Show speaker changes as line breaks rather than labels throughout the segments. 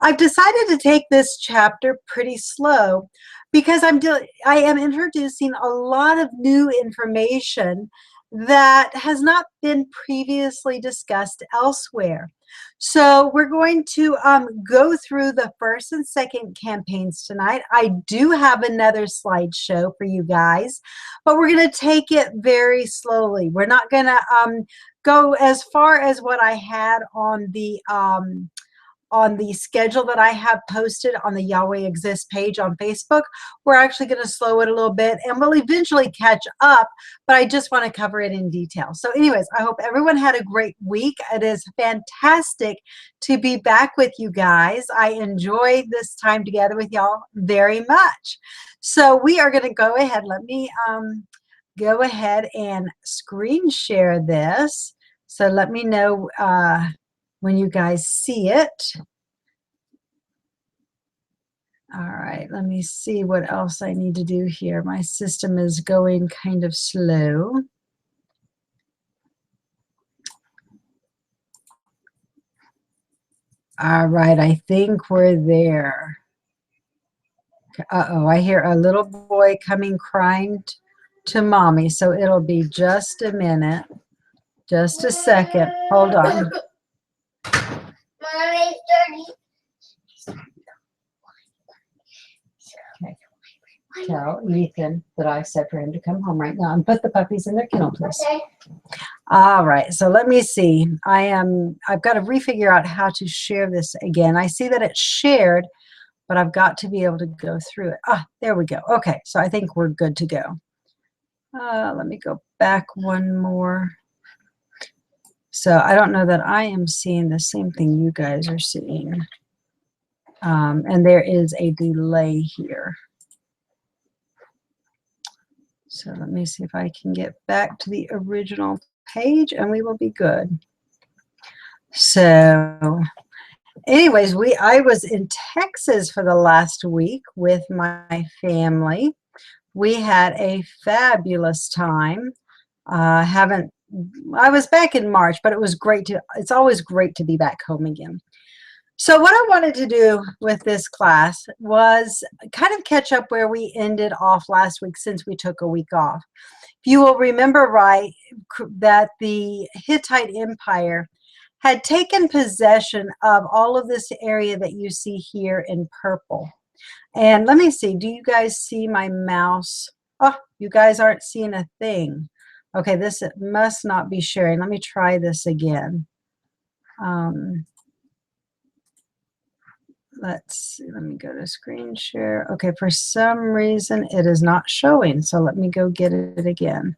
I've decided to take this chapter pretty slow because I am introducing a lot of new information that has not been previously discussed elsewhere. So we're going to go through the first and second campaigns tonight. I do have another slideshow for you guys, but we're going to take it very slowly. We're not going to go as far as what I had on the schedule that I have posted on the Yahweh Exists page on Facebook. We're actually going to slow it a little bit and we'll eventually catch up, but I just want to cover it in detail. So anyways, I hope everyone had a great week. It is fantastic to be back with you guys. I enjoyed this time together with y'all very much. So we are going to go ahead. Let me go ahead and screen share this. So let me know when you guys see it. All right, let me see what else I need to do here. My system is going kind of slow. All right, I think we're there. Uh-oh, I hear a little boy coming crying to mommy, so it'll be just a minute. Just a second. Hold on. Okay. Tell Ethan that I said for him to come home right now and put the puppies in their kennel, please. Okay. All right, so let me see. I've got to refigure out how to share this again. I see that it's shared, but I've got to be able to go through it. Ah, there we go. Okay, so I think we're good to go. Let me go back one more. So I don't know that I am seeing the same thing you guys are seeing. And there is a delay here. So let me see if I can get back to the original page and we will be good. So anyways, I was in Texas for the last week with my family. We had a fabulous time. I was back in March, but it was great it's always great to be back home again. So what I wanted to do with this class was kind of catch up where we ended off last week since we took a week off. If you will remember right, that the Hittite Empire had taken possession of all of this area that you see here in purple. And let me see, do you guys see my mouse? Oh, you guys aren't seeing a thing. Okay, this must not be sharing. Let me try this again. Let's see, let me go to screen share. Okay, for some reason it is not showing, so let me go get it again.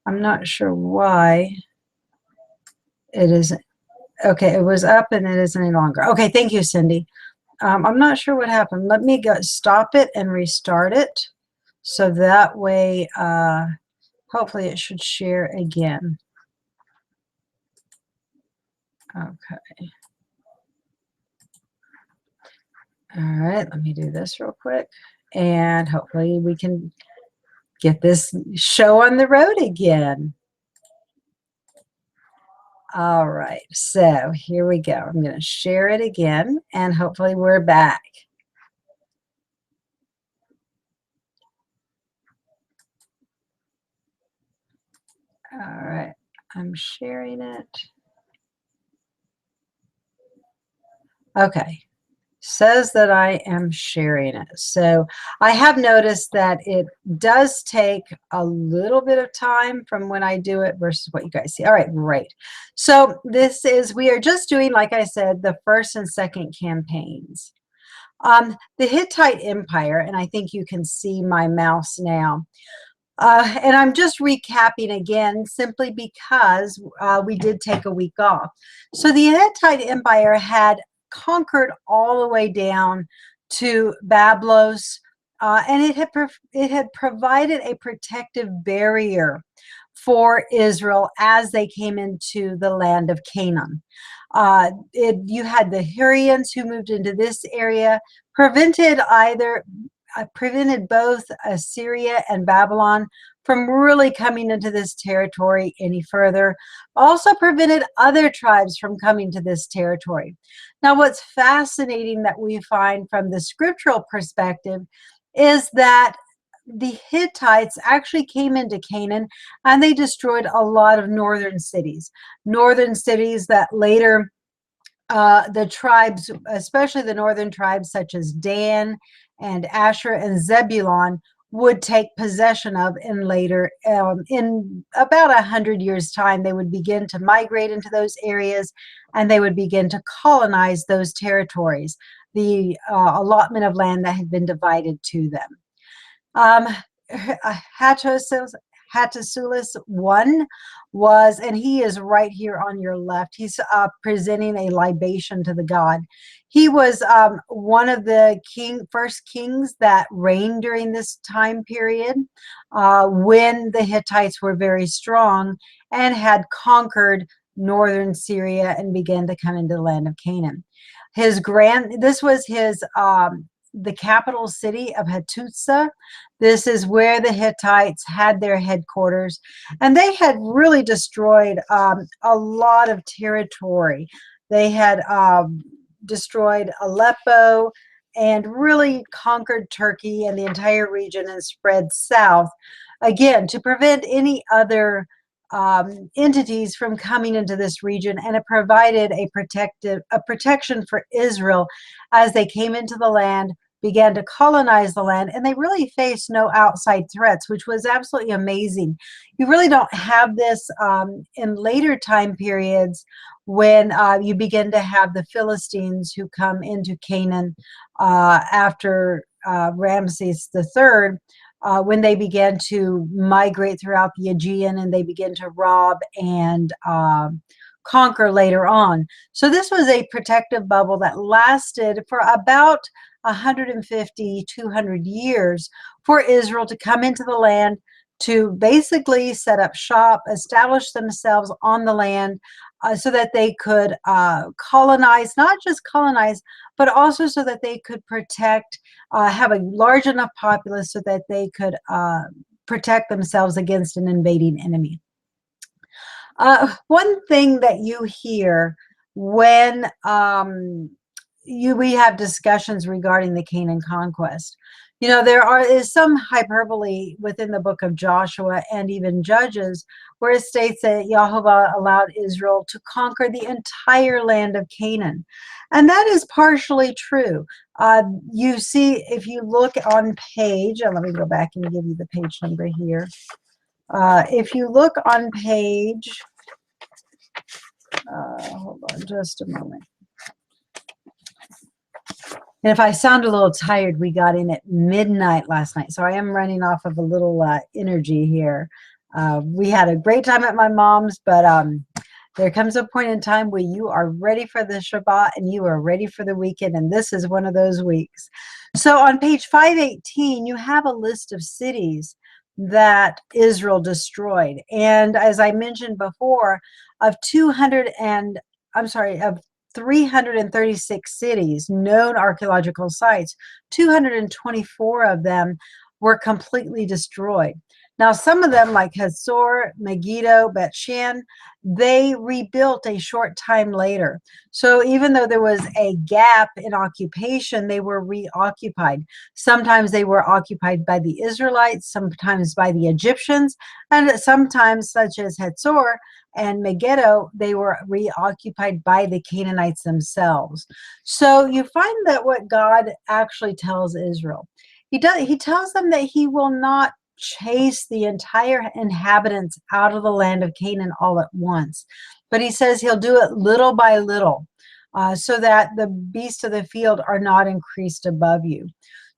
I'm not sure why it isn't. Okay, it was up and it isn't any longer. Okay, thank you, Cindy. I'm not sure what happened. Let me go stop it and restart it, so that way hopefully it should share again. Okay. All right, let me do this real quick, and hopefully we can get this show on the road again. All right, so here we go. I'm going to share it again, and hopefully we're back. All right, I'm sharing it. Okay. Says that I am sharing it. So I have noticed that it does take a little bit of time from when I do it versus what you guys see. All right, great. So we are just doing, like I said, the first and second campaigns. The Hittite Empire, and I think you can see my mouse now. And I'm just recapping again simply because we did take a week off. So the Hittite Empire had conquered all the way down to Bablos, and it had provided a protective barrier for Israel as they came into the land of Canaan. You had the Hurrians who moved into this area, prevented both Assyria and Babylon from really coming into this territory any further. Also prevented other tribes from coming to this territory. Now, what's fascinating that we find from the scriptural perspective is that the Hittites actually came into Canaan and they destroyed a lot of northern cities that later the tribes, especially the northern tribes such as Dan and Asher and Zebulon, would take possession of in later, in about 100 years' time. They would begin to migrate into those areas and they would begin to colonize those territories, the allotment of land that had been divided to them. Hattusilus I was, and he is right here on your left. He's presenting a libation to the god. He was one of the first kings that reigned during this time period when the Hittites were very strong and had conquered northern Syria and began to come into the land of Canaan. This was his the capital city of Hattusa. This is where the Hittites had their headquarters, and they had really destroyed a lot of territory. They had destroyed Aleppo and really conquered Turkey and the entire region and spread south, again, to prevent any other entities from coming into this region, and it provided a protection for Israel as they came into the land, began to colonize the land, and they really faced no outside threats, which was absolutely amazing. You really don't have this in later time periods when you begin to have the Philistines who come into Canaan after Ramses III. When they began to migrate throughout the Aegean and they began to rob and conquer later on. So this was a protective bubble that lasted for about 150, 200 years for Israel to come into the land, to basically set up shop, establish themselves on the land so that they could colonize, not just colonize, but also so that they could protect, have a large enough populace so that they could protect themselves against an invading enemy. One thing that you hear when we have discussions regarding the Canaan Conquest, you know, is some hyperbole within the book of Joshua and even Judges, where it states that Jehovah allowed Israel to conquer the entire land of Canaan. And that is partially true. You see, if you look on page, let me go back and give you the page number here. If you look on page, hold on just a moment. And if I sound a little tired, we got in at midnight last night, so I am running off of a little energy here. We had a great time at my mom's, but there comes a point in time where you are ready for the Shabbat and you are ready for the weekend, and this is one of those weeks. So on page 518, you have a list of cities that Israel destroyed. And as I mentioned before, of 336 cities, known archaeological sites, 224 of them were completely destroyed. Now, some of them, like Hazor, Megiddo, Bet-Shan, they rebuilt a short time later. So even though there was a gap in occupation, they were reoccupied. Sometimes they were occupied by the Israelites, sometimes by the Egyptians, and sometimes, such as Hazor and Megiddo, they were reoccupied by the Canaanites themselves. So you find that what God actually tells Israel, he tells them that he will not chase the entire inhabitants out of the land of Canaan all at once, but he says he'll do it little by little, so that the beasts of the field are not increased above you.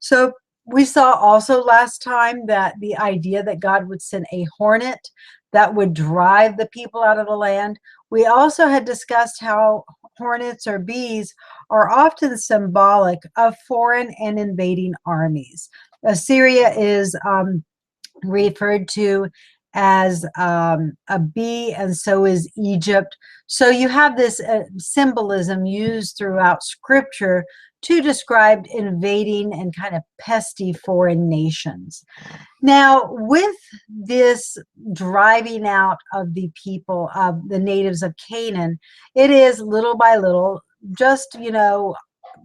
So we saw also last time that the idea that God would send a hornet that would drive the people out of the land. We also had discussed how hornets or bees are often symbolic of foreign and invading armies. Assyria is referred to as a bee, and so is Egypt. So you have this symbolism used throughout Scripture to describe invading and kind of pesky foreign nations. Now, with this driving out of the people, of the natives of Canaan, it is little by little. just,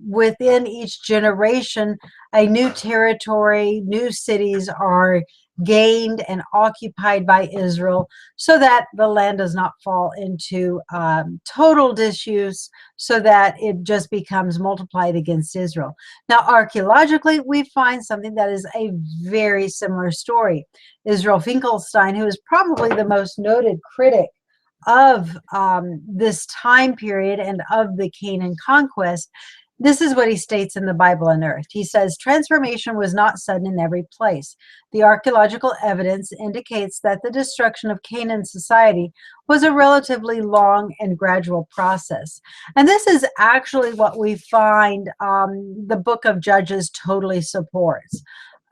within each generation, a new territory, new cities are gained and occupied by Israel so that the land does not fall into total disuse, so that it just becomes multiplied against Israel. Now, archaeologically, we find something that is a very similar story. Israel Finkelstein, who is probably the most noted critic of this time period and of the Canaan conquest, this is what he states in the Bible Unearthed. He says, transformation was not sudden in every place. The archaeological evidence indicates that the destruction of Canaan society was a relatively long and gradual process. And this is actually what we find the book of Judges totally supports.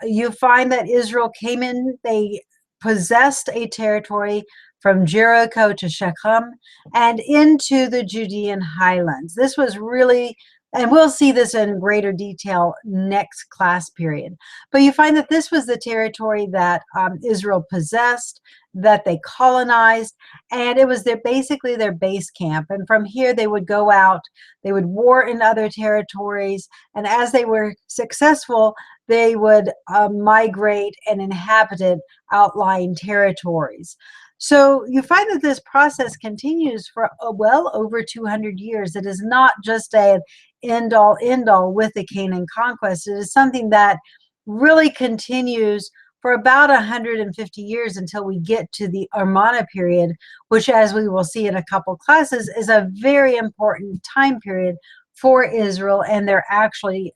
You find that Israel came in, they possessed a territory from Jericho to Shechem and into the Judean highlands. This was really, and we'll see this in greater detail next class period. But you find that this was the territory that Israel possessed, that they colonized, and it was basically their base camp. And from here, they would go out, they would war in other territories, and as they were successful, they would migrate and inhabit outlying territories. So you find that this process continues for well over 200 years. It is not just an end-all with the Canaan conquest. It is something that really continues for about 150 years until we get to the Amarna period, which, as we will see in a couple classes, is a very important time period for Israel, and they're actually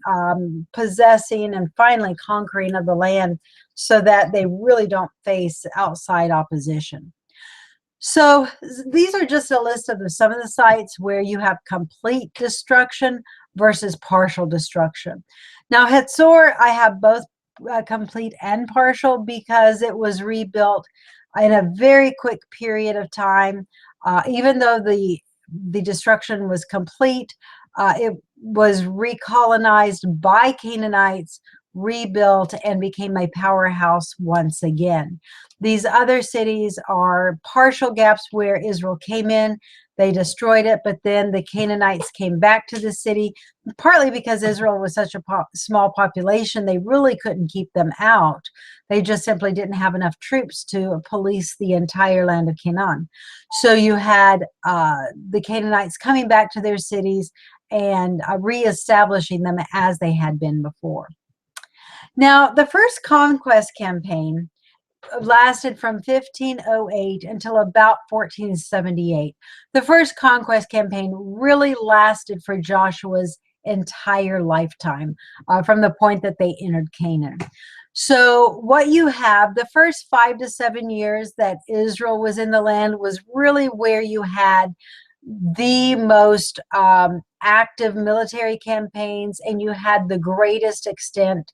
possessing and finally conquering of the land so that they really don't face outside opposition. So these are just a list of some of the sites where you have complete destruction versus partial destruction. Now, Hatzor, I have both complete and partial because it was rebuilt in a very quick period of time. Even though the destruction was complete, it was recolonized by Canaanites, rebuilt, and became a powerhouse once again. These other cities are partial gaps where Israel came in, they destroyed it, but then the Canaanites came back to the city, partly because Israel was such a small population, they really couldn't keep them out. They just simply didn't have enough troops to police the entire land of Canaan. So you had the Canaanites coming back to their cities and reestablishing them as they had been before. Now, the first conquest campaign lasted from 1508 until about 1478. The first conquest campaign really lasted for Joshua's entire lifetime, from the point that they entered Canaan. So what you have, the first 5 to 7 years that Israel was in the land was really where you had the most active military campaigns, and you had the greatest extent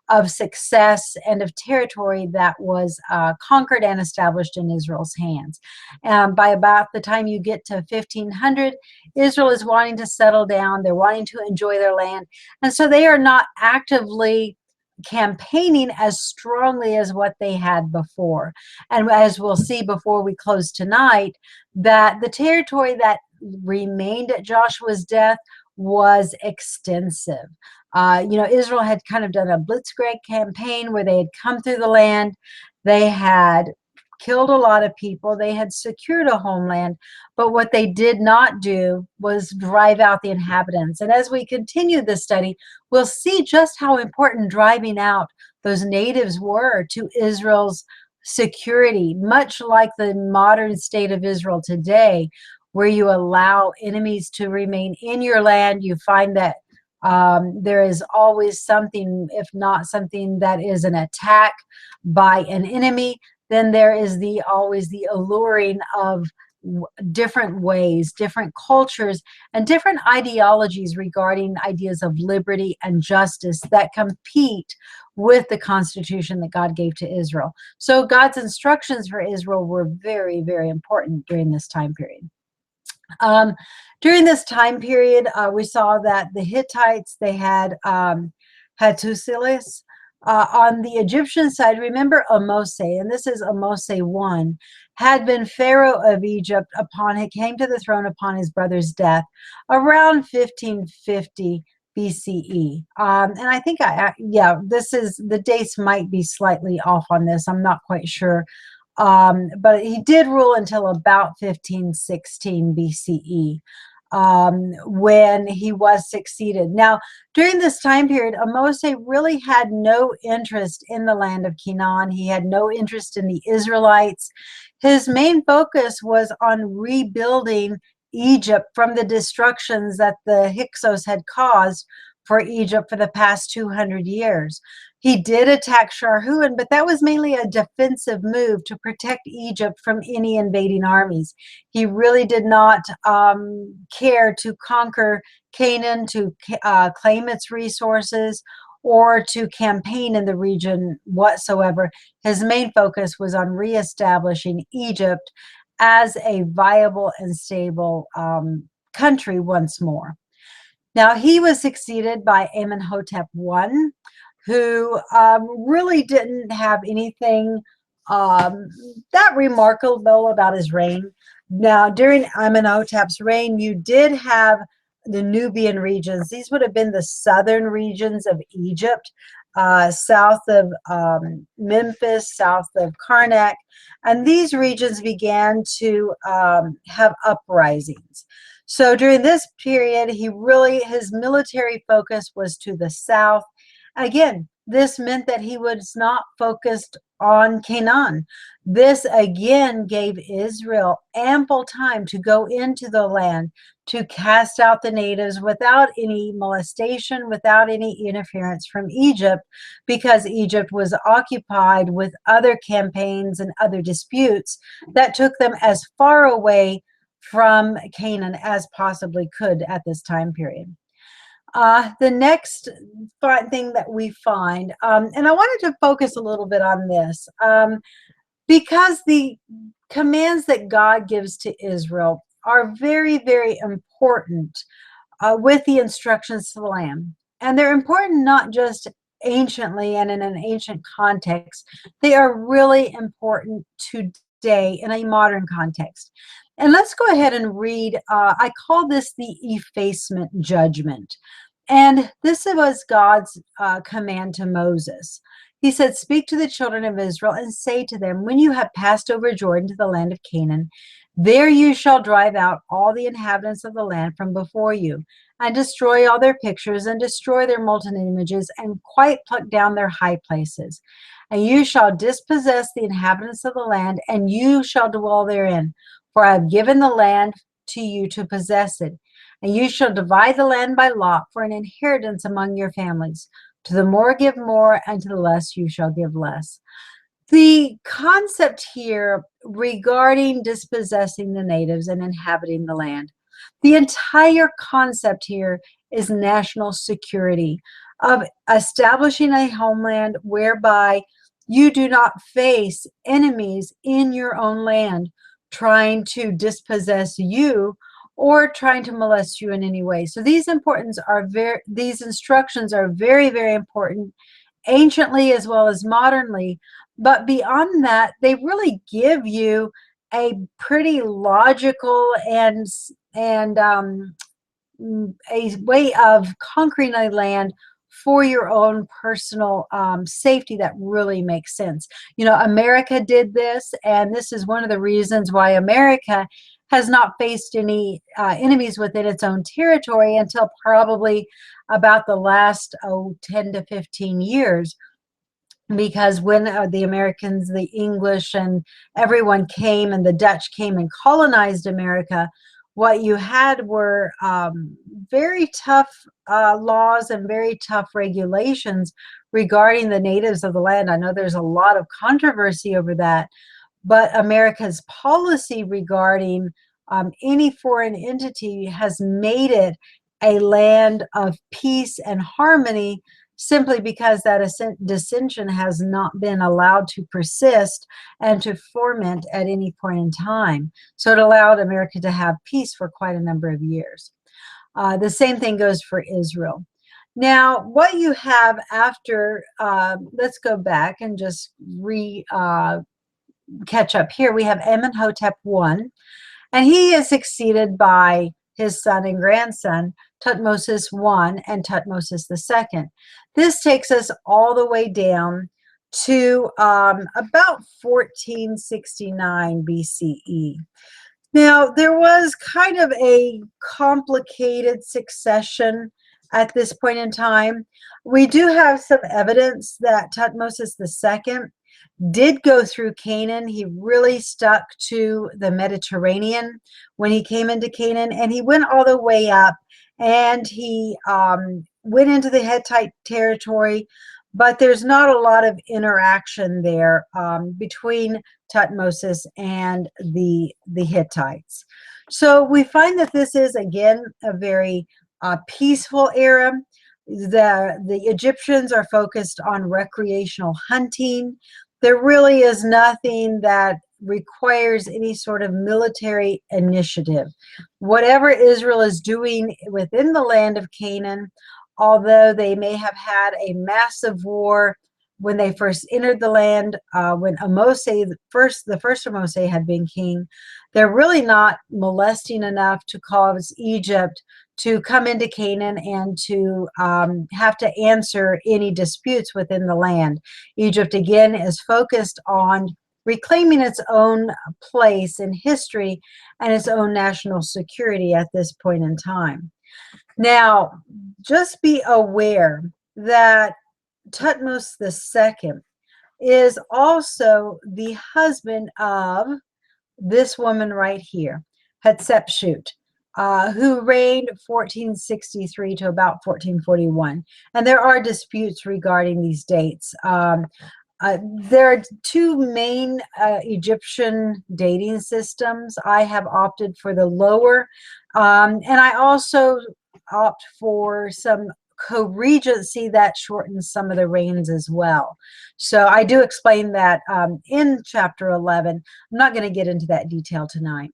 of success and of territory that was conquered and established in Israel's hands. By about the time you get to 1500, Israel is wanting to settle down, they're wanting to enjoy their land, and so they are not actively campaigning as strongly as what they had before. And as we'll see before we close tonight, that the territory that remained at Joshua's death was extensive. Israel had kind of done a blitzkrieg campaign where they had come through the land, they had killed a lot of people, they had secured a homeland, but what they did not do was drive out the inhabitants. And as we continue this study, we'll see just how important driving out those natives were to Israel's security, much like the modern state of Israel today, where you allow enemies to remain in your land. You find that there is always something, if not something that is an attack by an enemy, then there is always the alluring of different ways, different cultures, and different ideologies regarding ideas of liberty and justice that compete with the Constitution that God gave to Israel. So God's instructions for Israel were very, very important during this time period. During this time period, we saw that the Hittites, they had Hattusilis. On the Egyptian side, remember Amose, and this is Amose 1. had been Pharaoh of Egypt he came to the throne upon his brother's death around 1550 BCE. And I think yeah, the dates might be slightly off on this. I'm not quite sure. But he did rule until about 1516 BCE, when he was succeeded. Now, during this time period, Mose really had no interest in the land of Canaan. He had no interest in the Israelites. His main focus was on rebuilding Egypt from the destructions that the Hyksos had caused for Egypt for the past 200 years. He did attack Sharhuan, but that was mainly a defensive move to protect Egypt from any invading armies. He really did not care to conquer Canaan, to claim its resources, or to campaign in the region whatsoever. His main focus was on reestablishing Egypt as a viable and stable country once more. Now, he was succeeded by Amenhotep I, who really didn't have anything that remarkable about his reign. Now, during Amenhotep's reign, you did have the Nubian regions. These would have been the southern regions of Egypt, south of Memphis, south of Karnak. And these regions began to have uprisings. So during this period, his military focus was to the south. Again, this meant that he was not focused on Canaan. This again gave Israel ample time to go into the land, to cast out the natives without any molestation, without any interference from Egypt, because Egypt was occupied with other campaigns and other disputes that took them as far away from Canaan as possibly could at this time period. The next thing that we find, and I wanted to focus a little bit on this, because the commands that God gives to Israel are very, very important with the instructions to the land. And they're important not just anciently and in an ancient context, they are really important today in a modern context. And let's go ahead and read, I call this the effacement judgment. And this was God's command to Moses. He said, "Speak to the children of Israel and say to them, when you have passed over Jordan to the land of Canaan, there you shall drive out all the inhabitants of the land from before you, and destroy all their pictures, and destroy their molten images, and quite pluck down their high places. And you shall dispossess the inhabitants of the land, and you shall dwell therein. For I have given the land to you to possess it. And you shall divide the land by lot for an inheritance among your families. To the more give more, and to the less you shall give less." The concept here regarding dispossessing the natives and inhabiting the land, the entire concept here is national security, of establishing a homeland whereby you do not face enemies in your own land trying to dispossess you or trying to molest you in any way. So these instructions are very, very important, anciently as well as modernly. But beyond that, they really give you a pretty logical and a way of conquering a land for your own personal safety that really makes sense. You know, America did this, and this is one of the reasons why America has not faced any enemies within its own territory until probably about the last 10 to 15 years. Because when the Americans, the English, and everyone came, and the Dutch came and colonized America, what you had were very tough laws and very tough regulations regarding the natives of the land. I know there's a lot of controversy over that, but America's policy regarding any foreign entity has made it a land of peace and harmony, simply because that dissension has not been allowed to persist and to ferment at any point in time. So it allowed America to have peace for quite a number of years. The same thing goes for Israel. Now, what you have after, let's go back and just catch up here. We have Amenhotep I, and he is succeeded by his son and grandson, Tutmosis I and Tutmosis II. This takes us all the way down to about 1469 BCE. Now, there was kind of a complicated succession at this point in time. We do have some evidence that Tutmosis II did go through Canaan. He really stuck to the Mediterranean when he came into Canaan, and he went all the way up, and he went into the Hittite territory, but there's not a lot of interaction there between Tutmosis and the Hittites. So we find that this is, again, a very peaceful era. The Egyptians are focused on recreational hunting. There really is nothing that requires any sort of military initiative. Whatever Israel is doing within the land of Canaan, although they may have had a massive war when they first entered the land, when the first Mose had been king, they're really not molesting enough to cause Egypt to come into Canaan and to have to answer any disputes within the land. Egypt, again, is focused on reclaiming its own place in history and its own national security at this point in time. Now, just be aware that Tutmosis II is also the husband of this woman right here, Hatshepsut, who reigned 1463 to about 1441. And there are disputes regarding these dates. There are two main Egyptian dating systems. I have opted for the lower, and I also opt for some co-regency that shortens some of the reigns as well. So I do explain that in chapter 11. I'm not going to get into that detail tonight.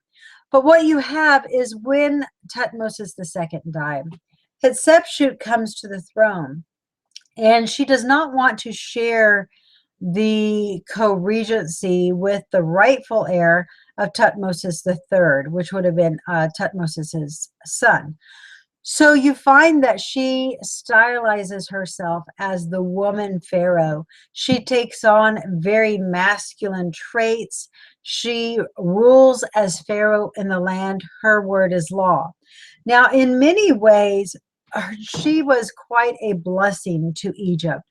But what you have is when Tutmosis II died, Hatshepsut comes to the throne, and she does not want to share the co-regency with the rightful heir of Tutmosis III, which would have been Tutmosis's son. So you find that she stylizes herself as the woman pharaoh. She takes on very masculine traits. She rules as pharaoh in the land. Her word is law. Now, in many ways, she was quite a blessing to Egypt.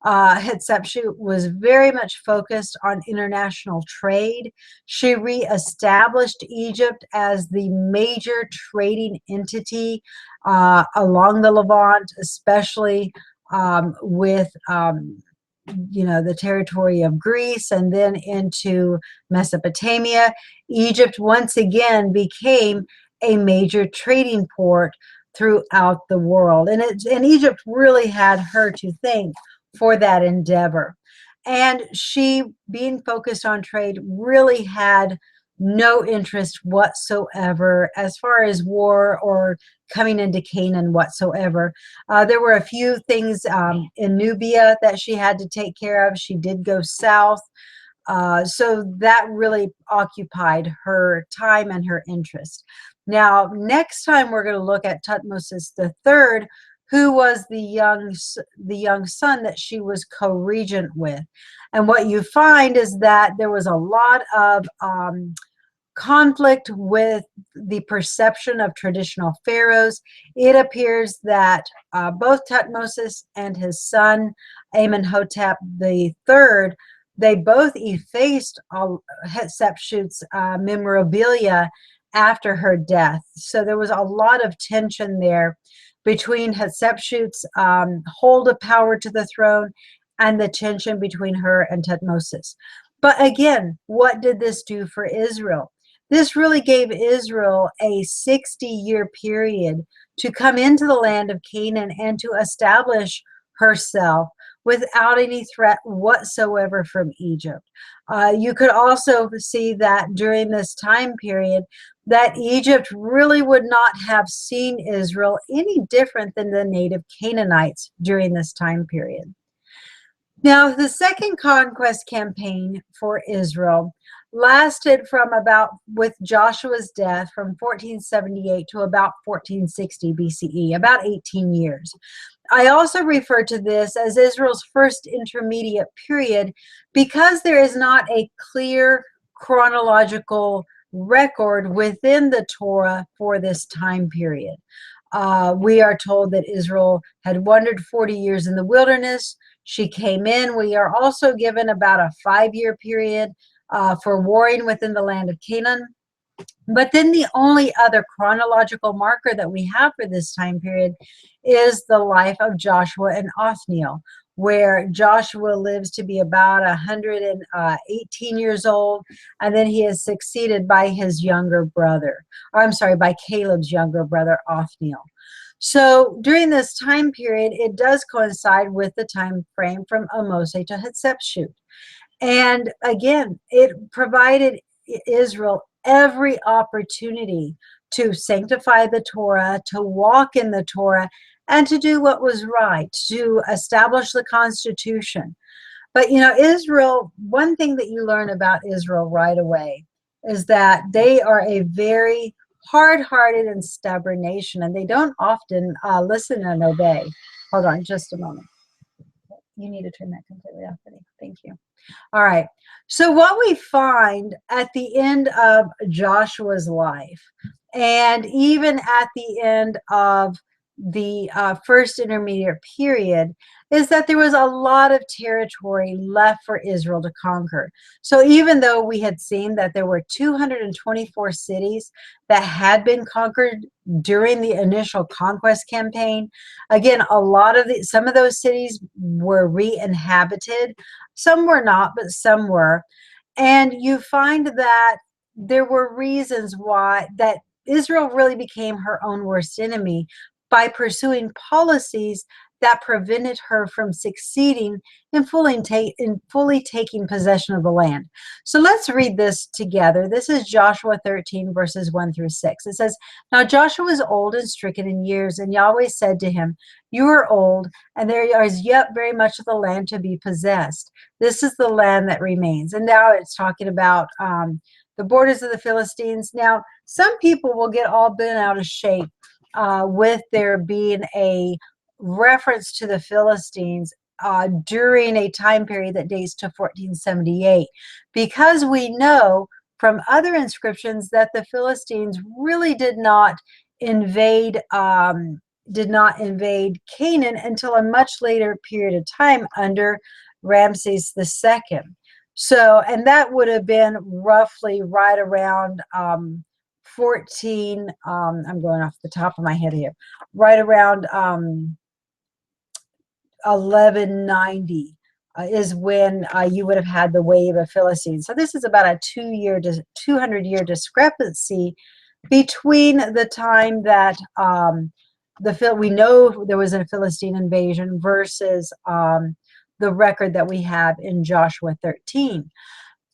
Hatshepsut was very much focused on international trade. She reestablished Egypt as the major trading entity along the Levant, especially with the territory of Greece and then into Mesopotamia. Egypt once again became a major trading port throughout the world, and Egypt really had her to thank for that endeavor. And she, being focused on trade, really had no interest whatsoever as far as war or coming into Canaan whatsoever. There were a few things in Nubia that she had to take care of. She did go south. So that really occupied her time and her interest. Now, next time we're going to look at Tutmosis III, who was the young son that she was co-regent with. And what you find is that there was a lot of conflict with the perception of traditional pharaohs. It appears that both Tutmosis and his son, Amenhotep III, they both effaced Hatshepsut's memorabilia after her death. So there was a lot of tension there between Hatshepsut's hold of power to the throne and the tension between her and Tutmosis. But again, what did this do for Israel? This really gave Israel a 60-year period to come into the land of Canaan and to establish herself without any threat whatsoever from Egypt. You could also see that during this time period that Egypt really would not have seen Israel any different than the native Canaanites during this time period. Now, the second conquest campaign for Israel lasted from about, with Joshua's death, from 1478 to about 1460 BCE, about 18 years. I also refer to this as Israel's first intermediate period because there is not a clear chronological record within the Torah for this time period. We are told that Israel had wandered 40 years in the wilderness. She came in. We are also given about a 5-year period for warring within the land of Canaan. But then the only other chronological marker that we have for this time period is the life of Joshua and Othniel, where Joshua lives to be about 118 years old, and then he is succeeded by his younger brother, or I'm sorry, by Caleb's younger brother, Othniel. So during this time period, it does coincide with the time frame from Amoseh to Hatshepsut. And again, it provided Israel every opportunity to sanctify the Torah, to walk in the Torah, and to do what was right, to establish the Constitution. But you know, Israel, one thing that you learn about Israel right away is that they are a very hard-hearted and stubborn nation, and they don't often listen and obey. Hold on just a moment. You need to turn that completely off, buddy. Thank you. All right. So what we find at the end of Joshua's life, and even at the end of the first intermediate period, is that there was a lot of territory left for Israel to conquer. So even though we had seen that there were 224 cities that had been conquered during the initial conquest campaign, again, some of those cities were re-inhabited. Some were not, but some were. And you find that there were reasons why that Israel really became her own worst enemy by pursuing policies that prevented her from succeeding in fully taking possession of the land. So let's read this together. This is Joshua 13, verses 1 through 6. It says, "Now Joshua was old and stricken in years, and Yahweh said to him, 'You are old, and there is yet very much of the land to be possessed. This is the land that remains.'" And now it's talking about the borders of the Philistines. Now, some people will get all bent out of shape with there being a reference to the Philistines during a time period that dates to 1478, because we know from other inscriptions that the Philistines really did not invade Canaan until a much later period of time under Ramses II. So, and that would have been roughly right around 14, I'm going off the top of my head here, right around 1190 is when you would have had the wave of Philistines. So this is about a 200-year discrepancy between the time that we know there was a Philistine invasion versus the record that we have in Joshua 13.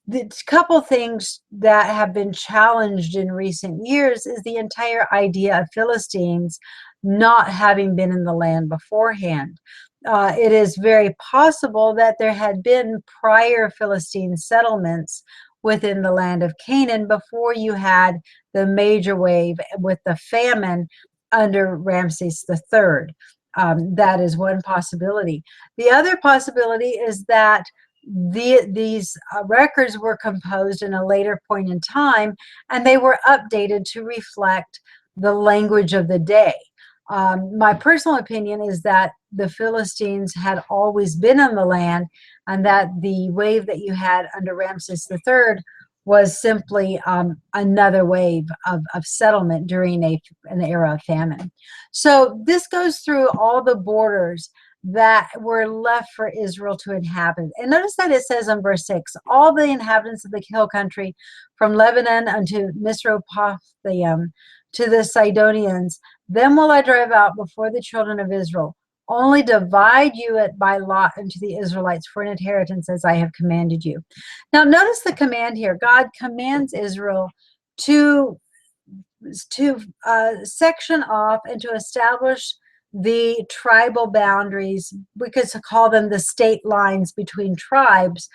The couple things that have been challenged in recent years is the entire idea of Philistines not having been in the land beforehand. It is very possible that there had been prior Philistine settlements within the land of Canaan before you had the major wave with the famine under Ramses III. That is one possibility. The other possibility is that these records were composed in a later point in time, and they were updated to reflect the language of the day. My personal opinion is that the Philistines had always been on the land, and that the wave that you had under Ramses III was simply another wave of settlement during an era of famine. So this goes through all the borders that were left for Israel to inhabit. And notice that it says in verse 6, "All the inhabitants of the hill country from Lebanon unto Misropothaim to the Sidonians, them will I drive out before the children of Israel. Only divide you it by lot unto the Israelites for an inheritance as I have commanded you." Now notice the command here. God commands Israel to section off and to establish the tribal boundaries, we could call them the state lines between tribes,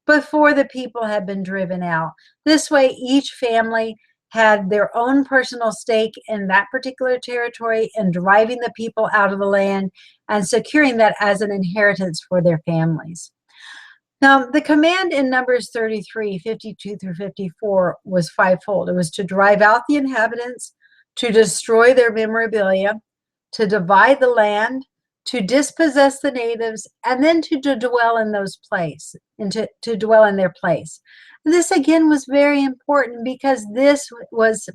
before the people had been driven out. This way, each family had their own personal stake in that particular territory and driving the people out of the land and securing that as an inheritance for their families. Now, the command in Numbers 33, 52 through 54 was fivefold. It was to drive out the inhabitants, to destroy their memorabilia, to divide the land, to dispossess the natives, and then to dwell in those place, and to dwell in their place. This again was very important because this was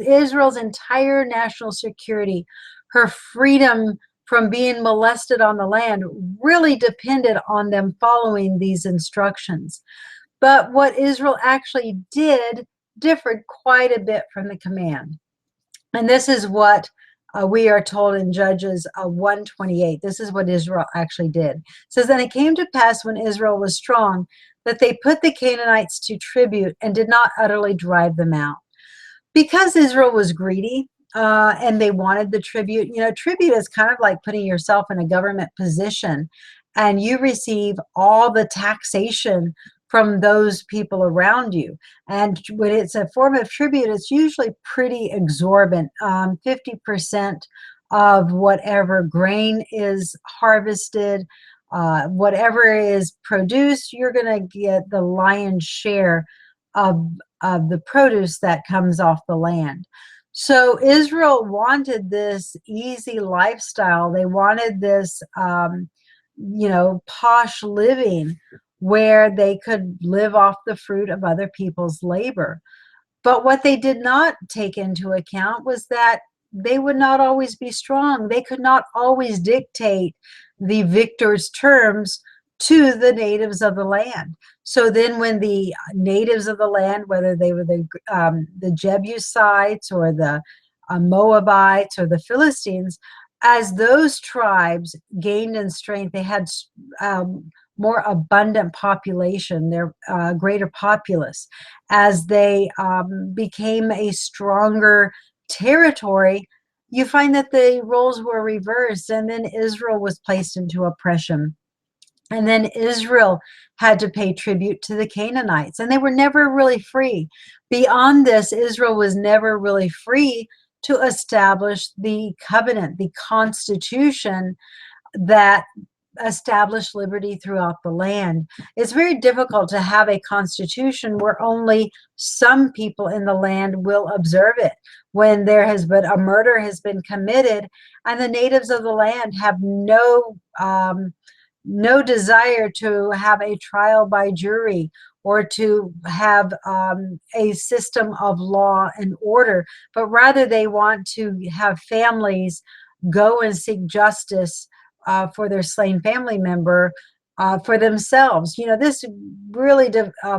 Israel's entire national security. Her freedom from being molested on the land really depended on them following these instructions. But what Israel actually did differed quite a bit from the command. And this is what we are told in Judges 1:28. This is what Israel actually did. It says, "Then it came to pass when Israel was strong that they put the Canaanites to tribute and did not utterly drive them out." Because Israel was greedy and they wanted the tribute, tribute is kind of like putting yourself in a government position and you receive all the taxation from those people around you. And when it's a form of tribute, it's usually pretty exorbitant. 50% of whatever grain is harvested, whatever is produced, you're going to get the lion's share of the produce that comes off the land. So Israel wanted this easy lifestyle. They wanted this, posh living where they could live off the fruit of other people's labor. But what they did not take into account was that they would not always be strong. They could not always dictate the victor's terms to the natives of the land. So then when the natives of the land, whether they were the Jebusites or the Moabites or the Philistines, as those tribes gained in strength, they had more abundant population, their greater populace. As they became a stronger territory, you find that the roles were reversed, and then Israel was placed into oppression. And then Israel had to pay tribute to the Canaanites, and they were never really free. Beyond this, Israel was never really free to establish the covenant, the constitution that established liberty throughout the land. It's very difficult to have a constitution where only some people in the land will observe it. When there has been a murder has been committed and the natives of the land have no desire to have a trial by jury or to have a system of law and order, but rather they want to have families go and seek justice for their slain family member for themselves. This really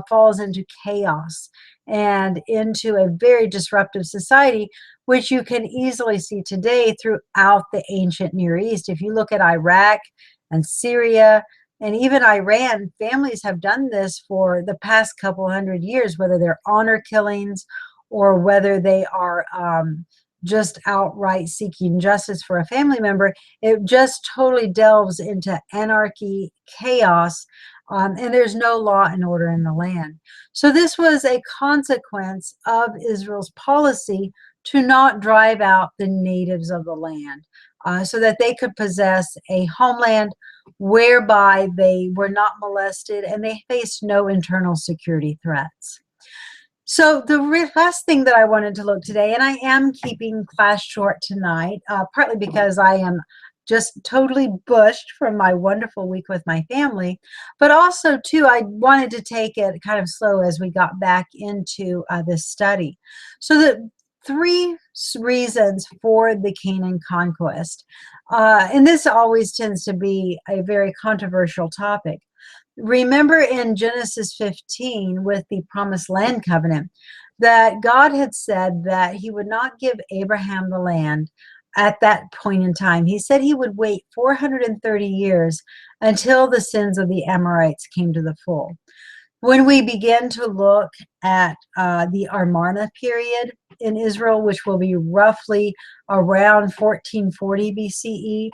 falls into chaos and into a very disruptive society, which you can easily see today throughout the ancient Near East. If you look at Iraq and Syria and even Iran, families have done this for the past couple hundred years, whether they're honor killings or whether they are just outright seeking justice for a family member. It just totally delves into anarchy, chaos, and there's no law and order in the land. So this was a consequence of Israel's policy to not drive out the natives of the land so that they could possess a homeland whereby they were not molested and they faced no internal security threats. So the last thing that I wanted to look today, and I am keeping class short tonight, partly because I am just totally bushed from my wonderful week with my family, but also too, I wanted to take it kind of slow as we got back into this study. So the three reasons for the Canaan Conquest, and this always tends to be a very controversial topic. Remember in Genesis 15 with the Promised Land Covenant that God had said that he would not give Abraham the land at that point in time. He said he would wait 430 years until the sins of the Amorites came to the full. When we begin to look at the Amarna period in Israel, which will be roughly around 1440 BCE,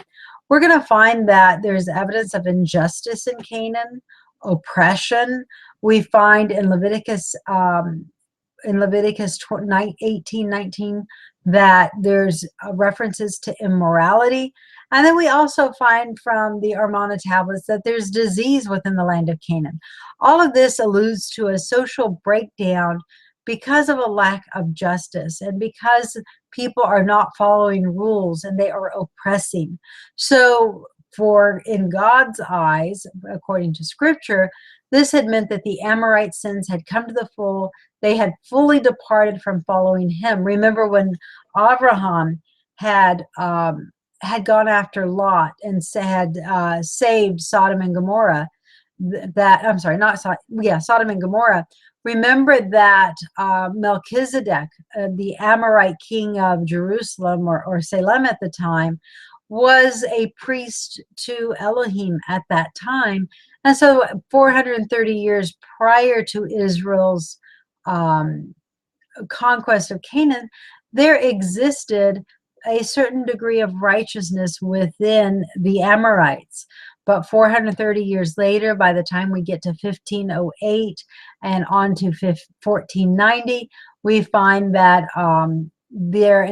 we're going to find that there's evidence of injustice in Canaan, oppression. We find in Leviticus 18:19 that there's references to immorality. And then we also find from the Amarna tablets that there's disease within the land of Canaan. All of this alludes to a social breakdown because of a lack of justice and because people are not following rules and they are oppressing. So for in God's eyes, according to scripture, this had meant that the Amorite sins had come to the full. They had fully departed from following him. Remember when Abraham had gone after Lot and had saved Sodom and Gomorrah. I'm sorry, not Sodom, yeah, Sodom and Gomorrah. Remember that Melchizedek, the Amorite king of Jerusalem or Salem at the time, was a priest to Elohim at that time. And so 430 years prior to Israel's conquest of Canaan, there existed a certain degree of righteousness within the Amorites. But 430 years later, by the time we get to 1508 and on to 1490, we find that their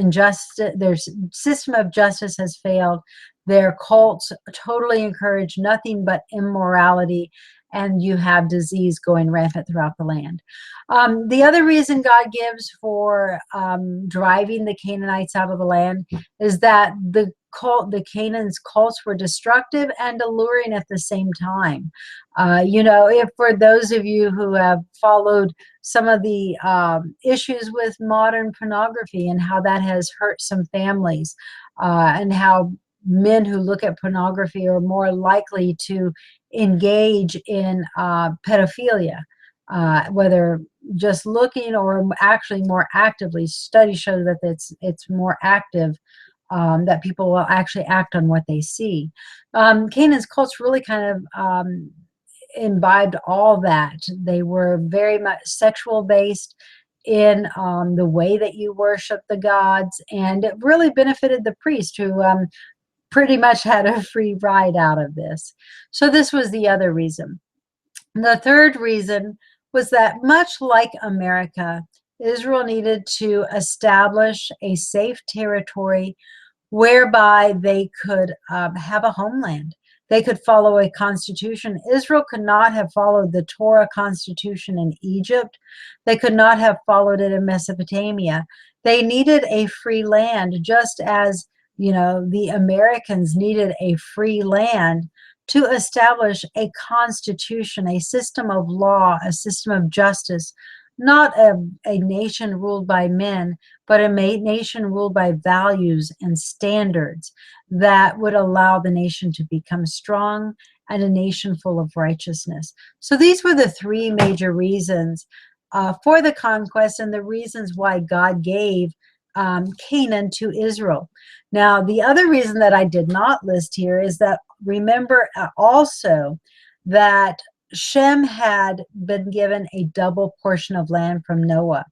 system of justice has failed. Their cults totally encourage nothing but immorality, and you have disease going rampant throughout the land. The other reason God gives for driving the Canaanites out of the land is that the Canaan's cults were destructive and alluring at the same time. If for those of you who have followed some of the issues with modern pornography and how that has hurt some families, and how men who look at pornography are more likely to engage in pedophilia, whether just looking or actually more actively. Studies show that it's more active, that people will actually act on what they see. Canaan's cults really kind of imbibed all that. They were very much sexual based in the way that you worship the gods, and it really benefited the priest who pretty much had a free ride out of this. So this was the other reason. The third reason was that much like America, Israel needed to establish a safe territory whereby they could have a homeland. They could follow a constitution. Israel could not have followed the Torah constitution in Egypt. They could not have followed it in Mesopotamia. They needed a free land, just as the Americans needed a free land to establish a constitution, a system of law, a system of justice, not a nation ruled by men, but a nation ruled by values and standards that would allow the nation to become strong and a nation full of righteousness. So these were the three major reasons for the conquest and the reasons why God gave Canaan to Israel. Now, the other reason that I did not list here is that remember also that Shem had been given a double portion of land from Noah.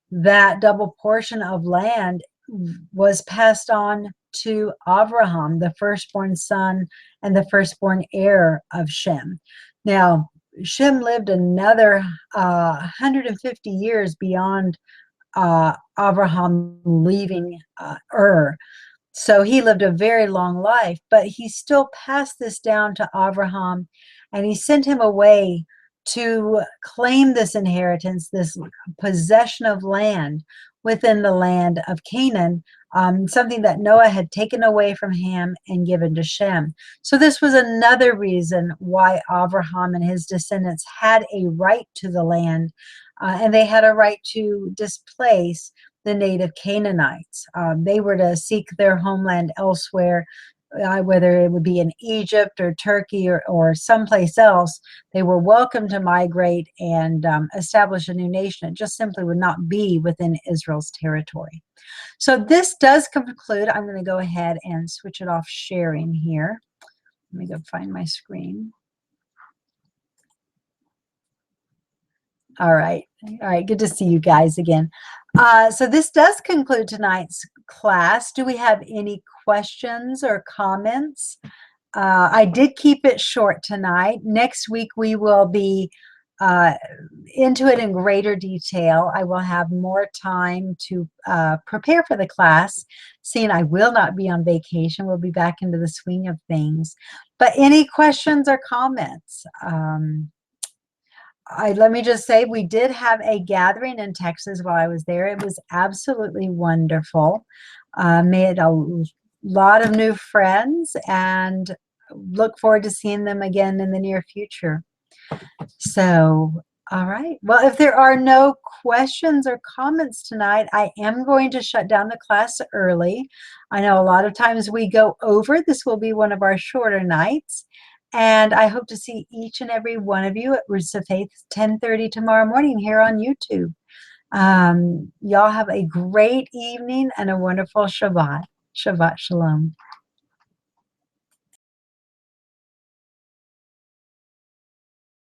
That double portion of land was passed on to Abraham, the firstborn son and the firstborn heir of Shem. Now, Shem lived another 150 years beyond Abraham leaving Ur. So he lived a very long life, but he still passed this down to Abraham, and he sent him away to claim this inheritance, this possession of land within the land of Canaan, something that Noah had taken away from him and given to Shem. So this was another reason why Abraham and his descendants had a right to the land, and they had a right to displace the native Canaanites. They were to seek their homeland elsewhere, whether it would be in Egypt or Turkey or someplace else. They were welcome to migrate and establish a new nation. It just simply would not be within Israel's territory. So this does conclude. I'm going to go ahead and switch it off sharing here. Let me go find my screen. All right. All right. Good to see you guys again. So this does conclude tonight's class. Do we have any questions or comments? I did keep it short tonight. Next week we will be uh, into it in greater detail. I will have more time to prepare for the class, seeing I will not be on vacation. We'll be back into the swing of things. But any questions or comments? Let me just say, we did have a gathering in Texas while I was there. It was absolutely wonderful. Made a lot of new friends and look forward to seeing them again in the near future. So, all right. Well, if there are no questions or comments tonight, I am going to shut down the class early. I know a lot of times we go over. This will be one of our shorter nights. And I hope to see each and every one of you at Roots of Faith 10:30 tomorrow morning here on YouTube. Y'all have a great evening and a wonderful Shabbat. Shabbat Shalom.